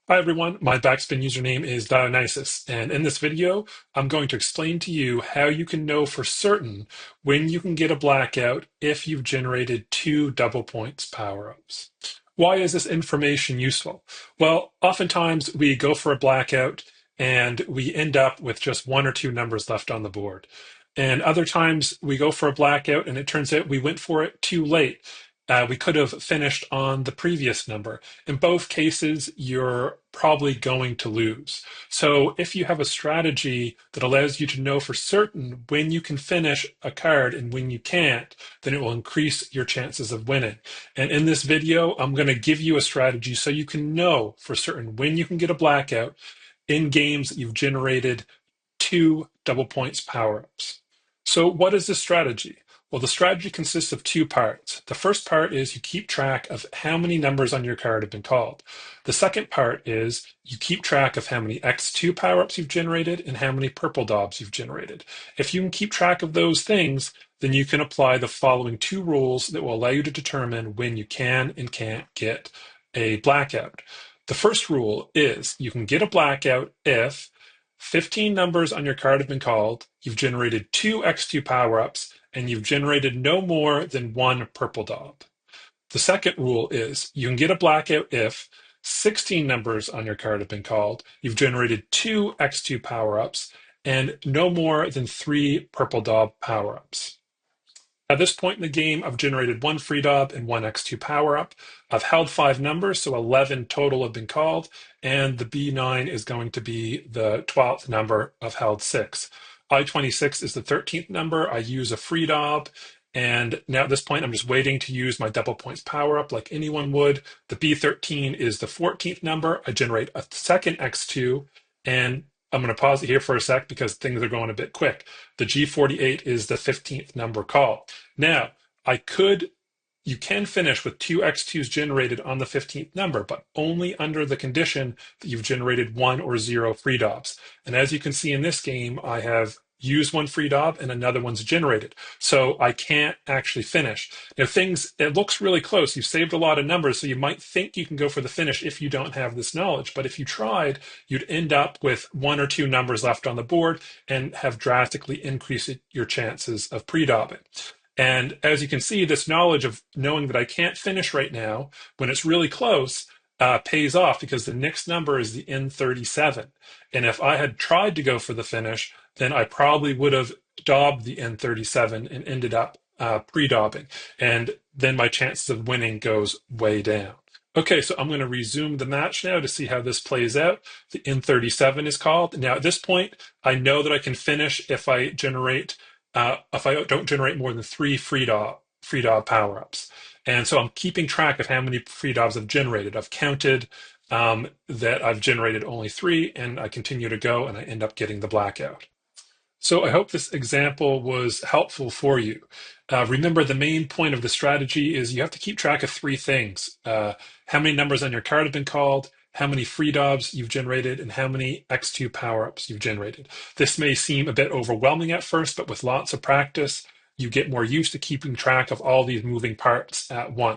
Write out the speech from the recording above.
Hi everyone, my backspin username is Dionysus, and in this video, I'm going to explain to you how you can know for certain when you can get a blackout if you've generated two double points power-ups. Why is this information useful? Well, oftentimes we go for a blackout and we end up with just one or two numbers left on the board. And other times we go for a blackout and it turns out we went for it too late. We could have finished on the previous number. In both cases, you're probably going to lose. So if you have a strategy that allows you to know for certain when you can finish a card and when you can't, then it will increase your chances of winning. And in this video, I'm going to give you a strategy so you can know for certain when you can get a blackout in games that you've generated two double points power-ups. So what is this strategy? Well, the strategy consists of two parts. The first part is you keep track of how many numbers on your card have been called. The second part is you keep track of how many X2 power-ups you've generated and how many purple daubs you've generated. If you can keep track of those things, then you can apply the following two rules that will allow you to determine when you can and can't get a blackout. The first rule is you can get a blackout if 15 numbers on your card have been called, you've generated two X2 power-ups, and you've generated no more than one purple daub. The second rule is you can get a blackout if 16 numbers on your card have been called, you've generated two X2 power-ups, and no more than three purple daub power-ups. At this point in the game, I've generated one free daub and one X2 power-up. I've held five numbers, so 11 total have been called, and the B9 is going to be the 12th number. I've held six. I-26 is the 13th number. I use a free daub, and now at this point, I'm just waiting to use my double points power-up like anyone would. The B13 is the 14th number. I generate a second X2, and I'm going to pause it here for a sec because things are going a bit quick. The G48 is the 15th number call. Now, you can finish with two X2s generated on the 15th number, but only under the condition that you've generated one or zero free daubs. And as you can see in this game, I have used one free daub and another one's generated. So I can't actually finish. Now it looks really close. You've saved a lot of numbers, so you might think you can go for the finish if you don't have this knowledge. But if you tried, you'd end up with one or two numbers left on the board and have drastically increased your chances of pre-daubing. And as you can see, this knowledge of knowing that I can't finish right now when it's really close pays off because the next number is the N37. And if I had tried to go for the finish, then I probably would have daubed the N37 and ended up pre-daubing. And then my chances of winning goes way down. Okay, so I'm going to resume the match now to see how this plays out. The N37 is called. Now at this point, I know that I can finish if I don't generate more than three free daub power-ups. And so I'm keeping track of how many free daubs I've generated. I've counted that I've generated only three, and I continue to go, and I end up getting the blackout. So I hope this example was helpful for you. Remember, the main point of the strategy is you have to keep track of three things. How many numbers on your card have been called, how many free daubs you've generated, and how many X2 power-ups you've generated. This may seem a bit overwhelming at first, but with lots of practice, you get more used to keeping track of all these moving parts at once.